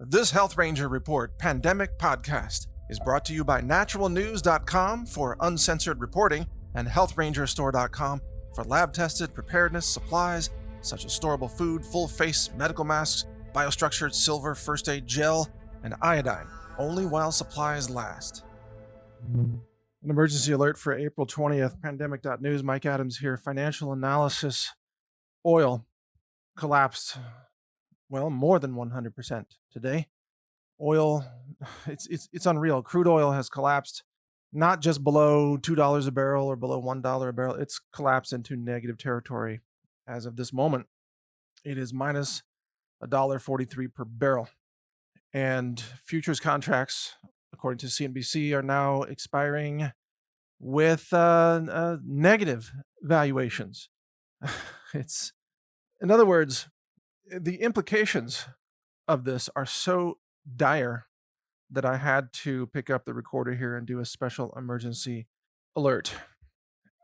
This Health Ranger Report Pandemic Podcast is brought to you by NaturalNews.com for uncensored reporting and HealthRangerStore.com for lab-tested preparedness supplies such as storable food, full-face medical masks, biostructured silver first aid gel, and iodine, only while supplies last. An emergency alert for April 20th, pandemic.news. Mike Adams here. Financial analysis. Oil collapsed, more than 100% today. Oil, it's unreal. Crude oil has collapsed, not just below $2 a barrel or below $1 a barrel. It's collapsed into negative territory as of this moment. It is minus $1.43 per barrel. And futures contracts, according to CNBC, are now expiring with negative valuations. In other words, the implications of this are so dire that I had to pick up the recorder here and do a special emergency alert.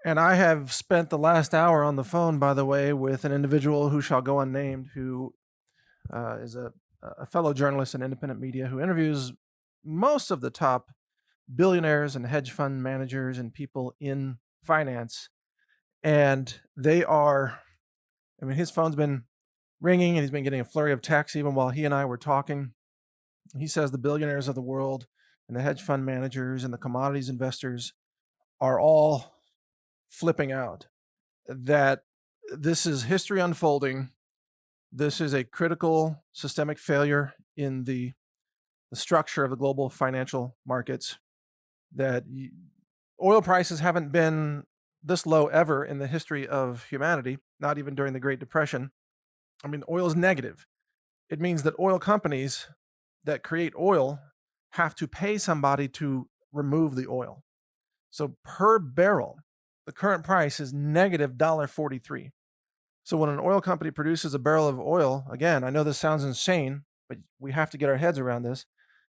And I have spent the last hour on the phone, by the way, with an individual who shall go unnamed, who is a fellow journalist in independent media who interviews most of the top billionaires and hedge fund managers and people in finance. And they are, his phone's been ringing and he's been getting a flurry of texts even while he and I were talking. He says the billionaires of the world and the hedge fund managers and the commodities investors are all flipping out, that this is history unfolding. This is a critical systemic failure in the structure of the global financial markets, that oil prices haven't been this low ever in the history of humanity, not even during the Great Depression. Oil is negative. It means that oil companies that create oil have to pay somebody to remove the oil. So per barrel, the current price is negative $1.43. So when an oil company produces a barrel of oil, again, I know this sounds insane, but we have to get our heads around this.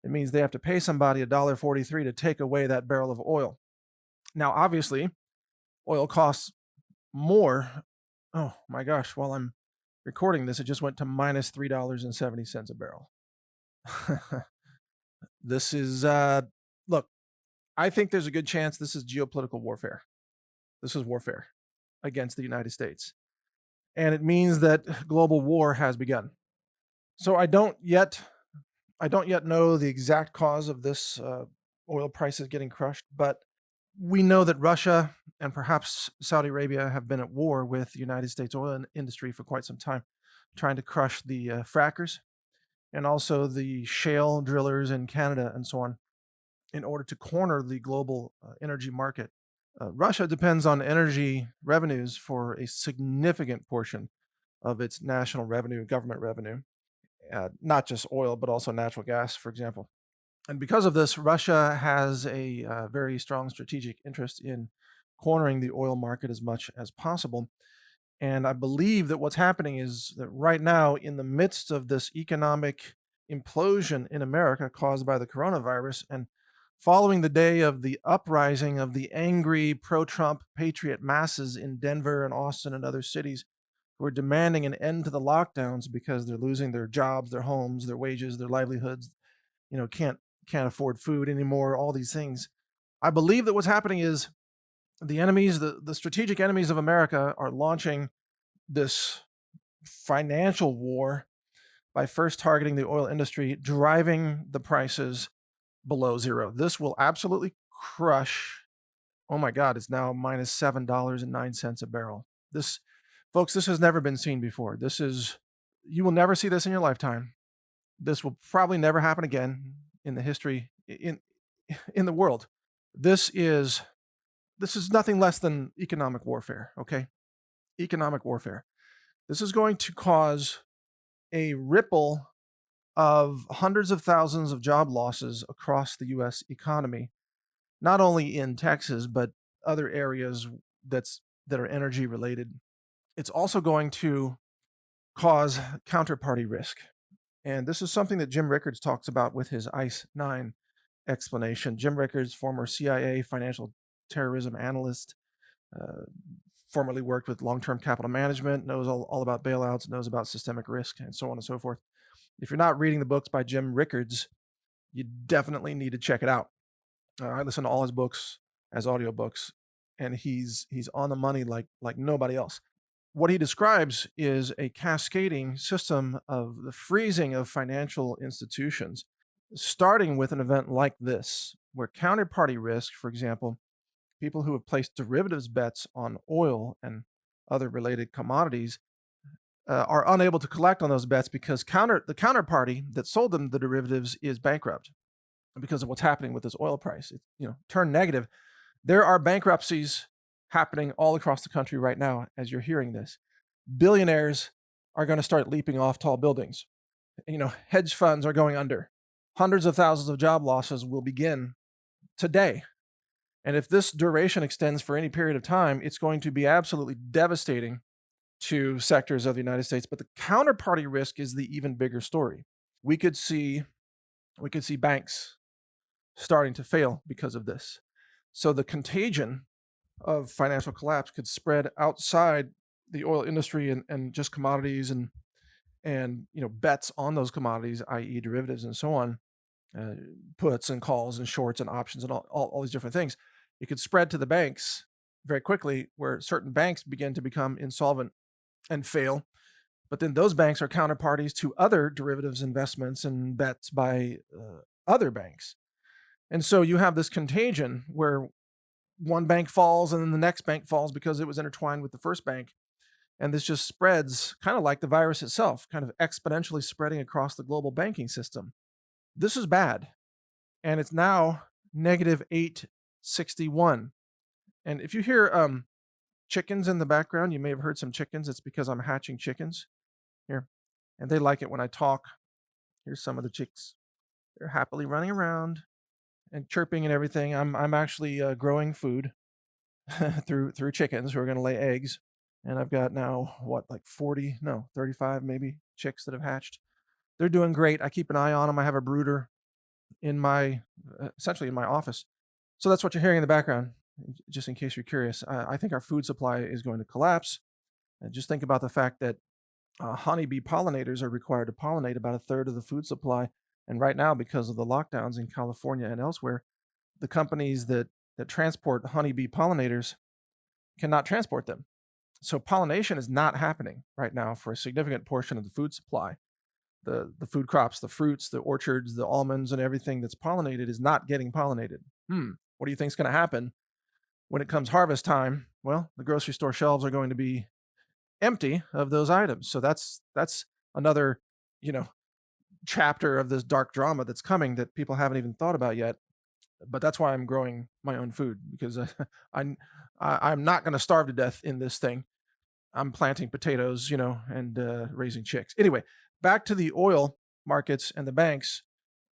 It means they have to pay somebody $1.43 to take away that barrel of oil. Now, obviously, oil costs more. Oh my gosh, while I'm recording this, it just went to minus $3.70 a barrel. This is, look, I think there's a good chance this is geopolitical warfare. This is warfare against the United States. And it means that global war has begun. So I don't yet know the exact cause of this oil prices getting crushed, but we know that Russia and perhaps Saudi Arabia have been at war with the United States oil industry for quite some time, trying to crush the frackers and also the shale drillers in Canada and so on, in order to corner the global energy market. Russia depends on energy revenues for a significant portion of its national revenue, government revenue, not just oil, but also natural gas, for example. And because of this, Russia has a very strong strategic interest in cornering the oil market as much as possible. And I believe that what's happening is that right now, in the midst of this economic implosion in America caused by the coronavirus, and following the day of the uprising of the angry pro-Trump patriot masses in Denver and Austin and other cities who are demanding an end to the lockdowns because they're losing their jobs, their homes, their wages, their livelihoods, can't afford food anymore, all these things. I believe that what's happening is the enemies, the strategic enemies of America, are launching this financial war by first targeting the oil industry, driving the prices below zero. This will absolutely crush. Oh my God, it's now minus $7.09 a barrel. This, folks, this has never been seen before. You will never see this in your lifetime. This will probably never happen again in the history in the world. This is nothing less than economic warfare, okay? Economic warfare. This is going to cause a ripple of hundreds of thousands of job losses across the U.S. economy, not only in Texas, but other areas that are energy related. It's also going to cause counterparty risk. And this is something that Jim Rickards talks about with his ICE 9 explanation. Jim Rickards, former CIA financial terrorism analyst, formerly worked with long-term capital management, knows all about bailouts, knows about systemic risk, and so on and so forth. If you're not reading the books by Jim Rickards, you definitely need to check it out. I listen to all his books as audiobooks, and he's on the money like nobody else. What he describes is a cascading system of the freezing of financial institutions, starting with an event like this, where counterparty risk, for example, people who have placed derivatives bets on oil and other related commodities are unable to collect on those bets because the counterparty that sold them the derivatives is bankrupt because of what's happening with this oil price. It's turned negative. There are bankruptcies happening all across the country right now as you're hearing this. Billionaires are going to start leaping off tall buildings. Hedge funds are going under. Hundreds of thousands of job losses will begin today. And if this duration extends for any period of time, it's going to be absolutely devastating to sectors of the United States. But the counterparty risk is the even bigger story. We could see banks starting to fail because of this. So the contagion of financial collapse could spread outside the oil industry and just commodities and bets on those commodities, i.e. derivatives and so on, puts and calls and shorts and options and all these different things. It could spread to the banks very quickly, where certain banks begin to become insolvent and fail. But then those banks are counterparties to other derivatives investments and bets by other banks. And so you have this contagion where one bank falls and then the next bank falls because it was intertwined with the first bank. And this just spreads kind of like the virus itself, kind of exponentially spreading across the global banking system. This is bad. And it's now negative 861. And if you hear chickens in the background, you may have heard some chickens. It's because I'm hatching chickens here. And they like it when I talk. Here's some of the chicks. They're happily running around and chirping and everything. I'm actually growing food through chickens who are going to lay eggs. And I've got now, 35 maybe chicks that have hatched. They're doing great. I keep an eye on them. I have a brooder essentially in my office. So that's what you're hearing in the background, just in case you're curious. I think our food supply is going to collapse. And just think about the fact that honeybee pollinators are required to pollinate about a third of the food supply. And right now, because of the lockdowns in California and elsewhere, the companies that transport honeybee pollinators cannot transport them. So pollination is not happening right now for a significant portion of the food supply. The food crops, the fruits, the orchards, the almonds, and everything that's pollinated is not getting pollinated. What do you think is going to happen when it comes harvest time? Well, the grocery store shelves are going to be empty of those items. So that's another, chapter of this dark drama that's coming that people haven't even thought about yet. But that's why I'm growing my own food, because I'm not going to starve to death in this thing. I'm planting potatoes, and raising chicks. Anyway, back to the oil markets and the banks.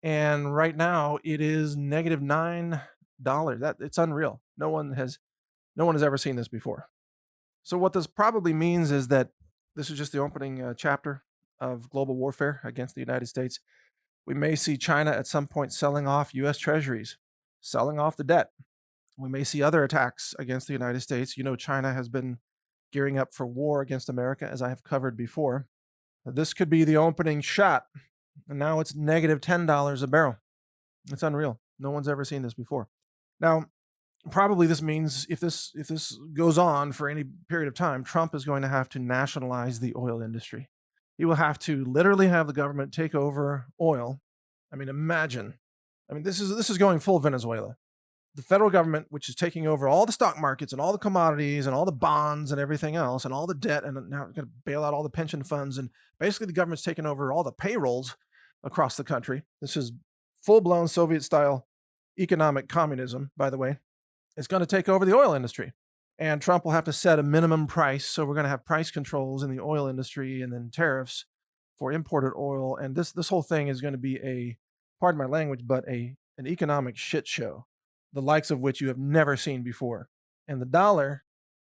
And right now it is negative $9. It's unreal. No one has ever seen this before. So what this probably means is that this is just the opening chapter of global warfare against the United States. We may see China at some point selling off U.S. treasuries, selling off the debt. We may see other attacks against the United States. China has been gearing up for war against America, as I have covered before. This could be the opening shot. And now it's negative $10 a barrel. It's unreal. No one's ever seen this before. Now, probably this means if this goes on for any period of time, Trump is going to have to nationalize the oil industry. He will have to literally have the government take over oil. I mean, imagine. This is going full Venezuela. The federal government, which is taking over all the stock markets and all the commodities and all the bonds and everything else and all the debt, and now it's going to bail out all the pension funds. And basically the government's taken over all the payrolls across the country. This is full-blown Soviet-style economic communism, by the way. It's going to take over the oil industry. And Trump will have to set a minimum price. So we're going to have price controls in the oil industry and then tariffs for imported oil. And this whole thing is going to be pardon my language, but an economic shit show, the likes of which you have never seen before. And the dollar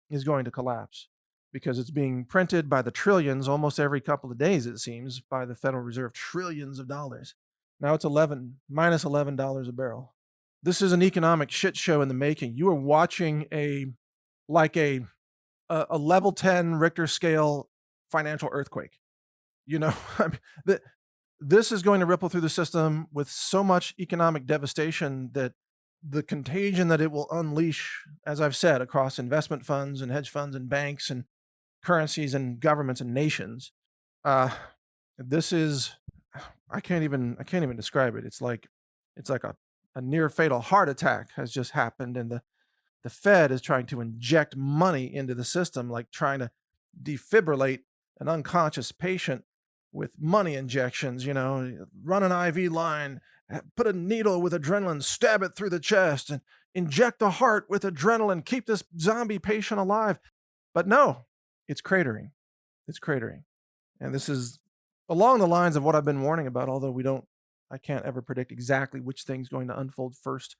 is going to collapse because it's being printed by the trillions almost every couple of days, it seems, by the Federal Reserve, trillions of dollars. Now it's minus $11 a barrel. This is an economic shit show in the making. You are watching a level 10 Richter scale financial earthquake. this is going to ripple through the system with so much economic devastation that the contagion that it will unleash, as I've said, across investment funds and hedge funds and banks and currencies and governments and nations. Uh, this is I can't even describe it. It's like a near fatal heart attack has just happened, and the Fed is trying to inject money into the system, like trying to defibrillate an unconscious patient with money injections, run an IV line, put a needle with adrenaline, stab it through the chest, and inject the heart with adrenaline, keep this zombie patient alive. But no, it's cratering. It's cratering. And this is along the lines of what I've been warning about, although I can't ever predict exactly which thing's going to unfold first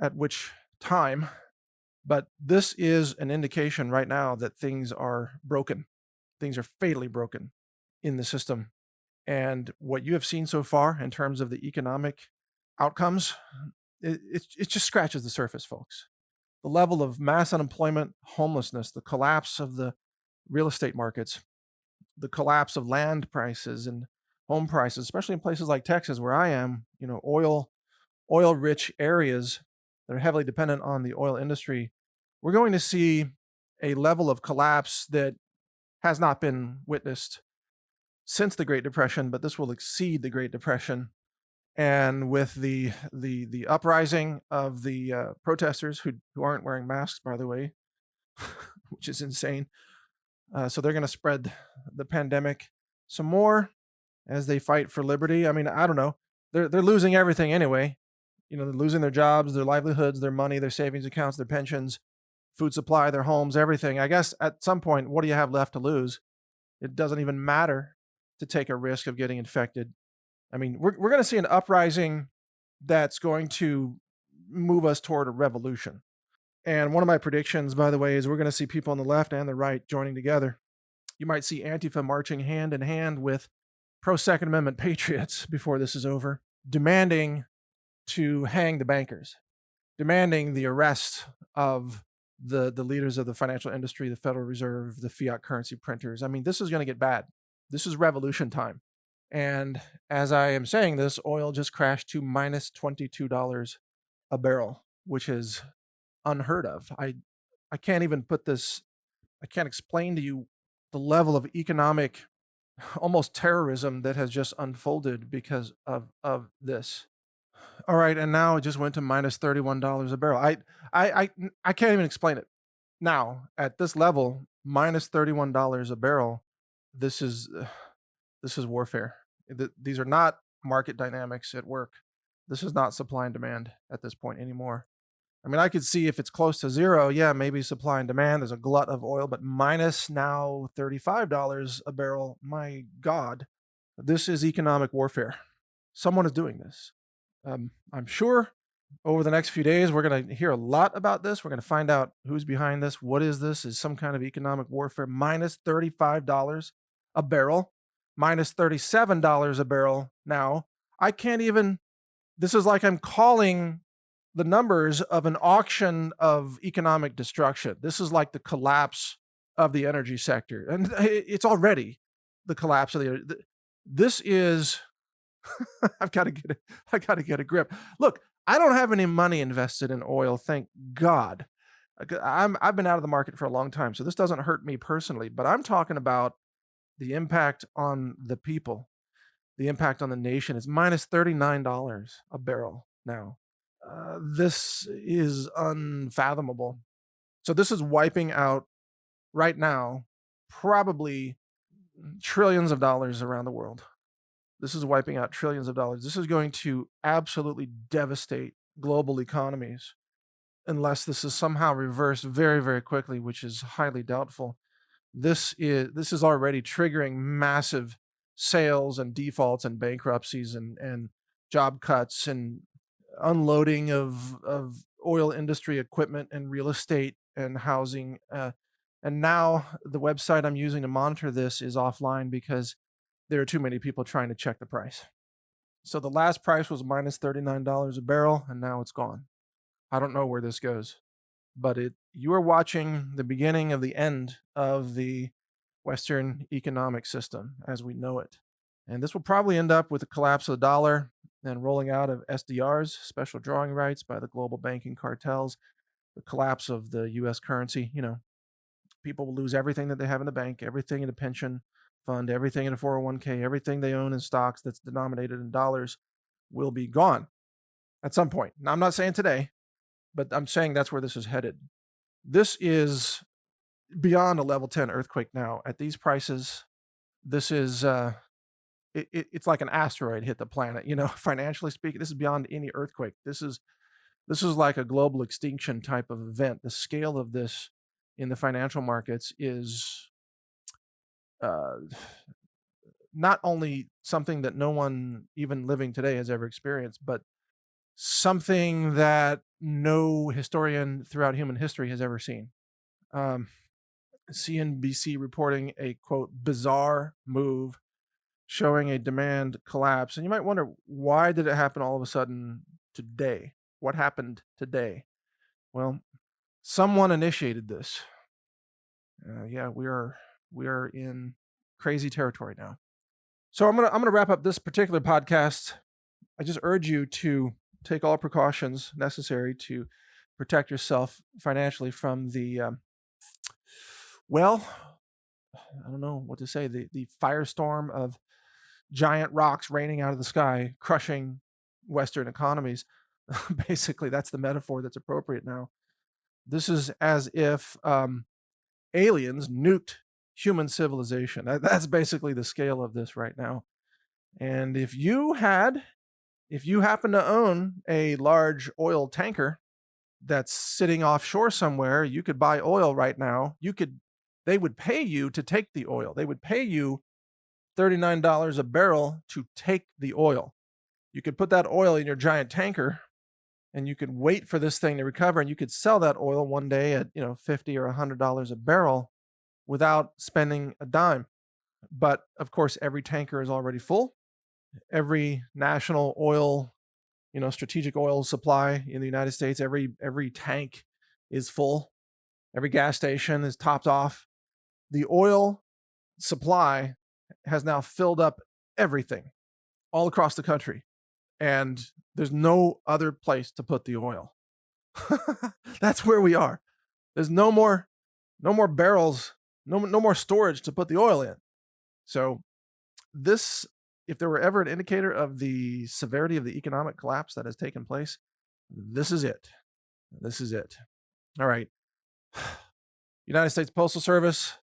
at which time. But this is an indication right now that things are broken. Things are fatally broken in the system. And what you have seen so far in terms of the economic outcomes, it just scratches the surface, folks. The level of mass unemployment, homelessness, the collapse of the real estate markets, the collapse of land prices and home prices, especially in places like Texas, where I am, oil rich areas that are heavily dependent on the oil industry. We're going to see a level of collapse that has not been witnessed since the Great Depression, but this will exceed the Great Depression. And with the uprising of the protesters who aren't wearing masks, by the way, which is insane. So they're going to spread the pandemic some more as they fight for liberty. I mean, I don't know. They're losing everything anyway. They're losing their jobs, their livelihoods, their money, their savings accounts, their pensions, food supply, their homes, everything. I guess at some point, what do you have left to lose? It doesn't even matter to take a risk of getting infected. I mean, we're going to see an uprising that's going to move us toward a revolution. And one of my predictions, by the way, is we're going to see people on the left and the right joining together. You might see Antifa marching hand in hand with pro-Second Amendment patriots before this is over, demanding to hang the bankers, demanding the arrest of the leaders of the financial industry, the Federal Reserve, the fiat currency printers. I mean, this is going to get bad. This is revolution time. And as I am saying this, oil just crashed to minus $22 a barrel, which is unheard of. I can't even put this, I can't explain to you the level of economic, almost terrorism that has just unfolded because of this. All right, and now it just went to minus $31 a barrel. I can't even explain it. Now, at this level, minus $31 a barrel, this is warfare. These are not market dynamics at work. This is not supply and demand at this point anymore. I mean, I could see if it's close to zero, yeah, maybe supply and demand, there's a glut of oil, but minus now $35 a barrel, my God, this is economic warfare. Someone is doing this. I'm sure over the next few days, we're going to hear a lot about this. We're going to find out who's behind this. What is this? Is some kind of economic warfare? Minus $35 a barrel, minus $37 a barrel now. I can't even, this is like I'm calling the numbers of an auction of economic destruction. This is like the collapse of the energy sector. And it's already the collapse of this is, I got to get a grip. Look, I don't have any money invested in oil, thank God. I've been out of the market for a long time, so this doesn't hurt me personally, but I'm talking about the impact on the people, the impact on the nation. It's minus $39 a barrel now. This is unfathomable. So this is wiping out right now probably trillions of dollars around the world. This is wiping out trillions of dollars. This is going to absolutely devastate global economies unless this is somehow reversed very, very quickly, which is highly doubtful. This is already triggering massive sales and defaults and bankruptcies and job cuts and unloading of oil industry equipment and real estate and housing. And now the website I'm using to monitor this is offline because there are too many people trying to check the price. So the last price was minus $39 a barrel, and now it's gone. I don't know where this goes, but you are watching the beginning of the end of the Western economic system as we know it. And this will probably end up with the collapse of the dollar and rolling out of SDRs, special drawing rights by the global banking cartels, the collapse of the US currency. People will lose everything that they have in the bank, everything in a pension fund, everything in a 401k, everything they own in stocks that's denominated in dollars will be gone at some point. Now, I'm not saying today, but I'm saying that's where this is headed. This is beyond a level 10 earthquake now. At these prices, this is it's like an asteroid hit the planet. Financially speaking, this is beyond any earthquake. This is like a global extinction type of event. The scale of this in the financial markets is not only something that no one even living today has ever experienced, but something that no historian throughout human history has ever seen. CNBC reporting a, quote, bizarre move showing a demand collapse. And you might wonder, why did it happen all of a sudden today? What happened today? Well, someone initiated this. Yeah, we are in crazy territory now. So I'm gonna wrap up this particular podcast. I just urge you to take all precautions necessary to protect yourself financially from the I don't know what to say, the firestorm of giant rocks raining out of the sky, crushing Western economies. Basically, that's the metaphor that's appropriate now. This is as if aliens nuked human civilization. That's basically the scale of this right now. And if you happen to own a large oil tanker that's sitting offshore somewhere, you could buy oil right now. They would pay you to take the oil. They would pay you $39 a barrel to take the oil. You could put that oil in your giant tanker and you could wait for this thing to recover, and you could sell that oil one day at, $50 or $100 a barrel without spending a dime. But of course, every tanker is already full. Every national oil, strategic oil supply in the United States, every tank is full. Every gas station is topped off. The oil supply has now filled up everything all across the country, and there's no other place to put the oil. That's where we are. There's no more barrels, no more storage to put the oil in. So this, if there were ever an indicator of the severity of the economic collapse that has taken place, this is it. This is it. All right. United States Postal Service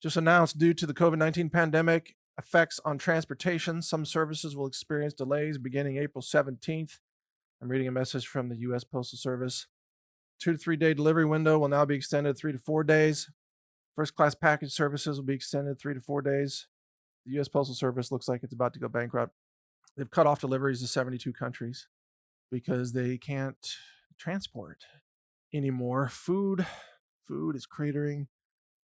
just announced, due to the COVID-19 pandemic effects on transportation, some services will experience delays beginning April 17th. I'm reading a message from the U.S. Postal Service. 2 to 3 day delivery window will now be extended 3 to 4 days. First class package services will be extended 3 to 4 days. The U.S. Postal Service looks like it's about to go bankrupt. They've cut off deliveries to 72 countries because they can't transport anymore. Food is cratering.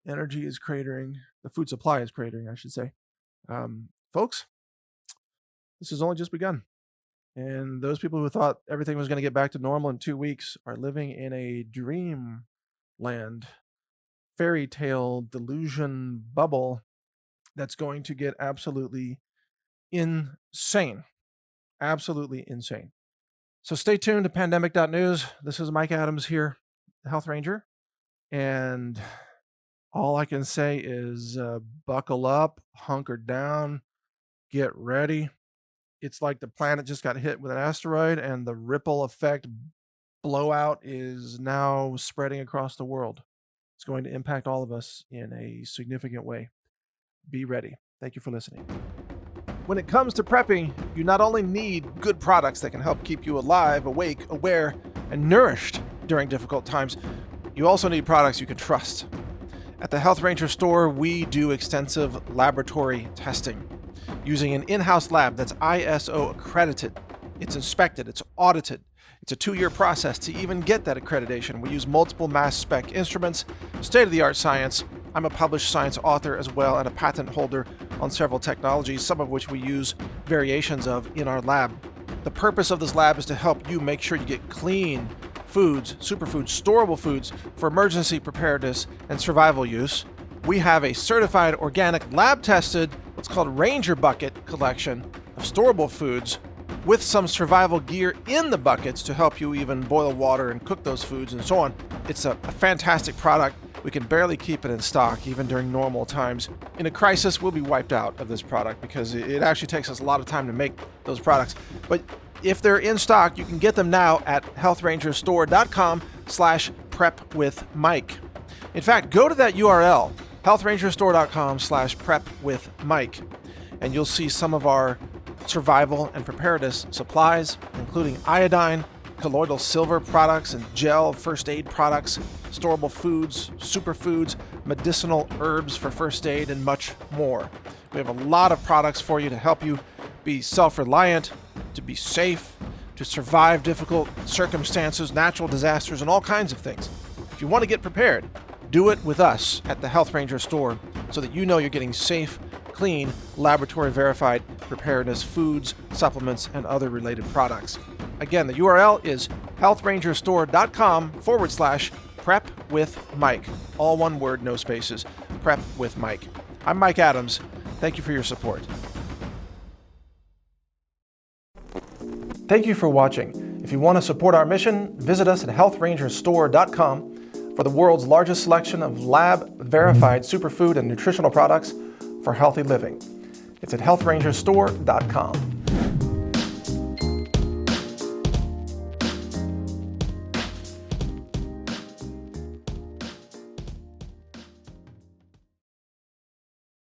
Energy is cratering. The food supply is cratering, I should say. Folks, this has only just begun. And those people who thought everything was going to get back to normal in 2 weeks are living in a dreamland, fairy tale, delusion bubble that's going to get absolutely insane. Absolutely insane. So stay tuned to pandemic.news. This is Mike Adams here, the Health Ranger. And all I can say is buckle up, hunker down, get ready. It's like the planet just got hit with an asteroid, and the ripple effect blowout is now spreading across the world. It's going to impact all of us in a significant way. Be ready. Thank you for listening. When it comes to prepping, you not only need good products that can help keep you alive, awake, aware, and nourished during difficult times, you also need products you can trust. At the Health Ranger store, we do extensive laboratory testing using an in-house lab that's ISO accredited. It's inspected, it's audited. It's a 2-year process to even get that accreditation. We use multiple mass spec instruments, state-of-the-art science. I'm a published science author as well and a patent holder on several technologies, some of which we use variations of in our lab. The purpose of this lab is to help you make sure you get clean foods, superfoods, storable foods for emergency preparedness and survival use. We have a certified, organic, lab-tested, what's called Ranger Bucket collection of storable foods with some survival gear in the buckets to help you even boil water and cook those foods and so on. It's a fantastic product. We can barely keep it in stock even during normal times. In a crisis, we'll be wiped out of this product because it actually takes us a lot of time to make those products. But if they're in stock, you can get them now at healthrangerstore.com/prepwithmike. In fact, go to that URL, healthrangerstore.com/prepwithmike, and you'll see some of our survival and preparedness supplies, including iodine, colloidal silver products and gel first aid products, storable foods, superfoods, medicinal herbs for first aid, and much more. We have a lot of products for you to help you be self-reliant, to be safe, to survive difficult circumstances, natural disasters, and all kinds of things. If you want to get prepared, do it with us at the Health Ranger store so that you know you're getting safe, clean, laboratory-verified preparedness foods, supplements, and other related products. Again, the URL is healthrangerstore.com/prepwithmike. All one word, no spaces. Prep with Mike. I'm Mike Adams. Thank you for your support. Thank you for watching. If you want to support our mission, visit us at healthrangerstore.com for the world's largest selection of lab-verified superfood and nutritional products for healthy living. It's at healthrangerstore.com.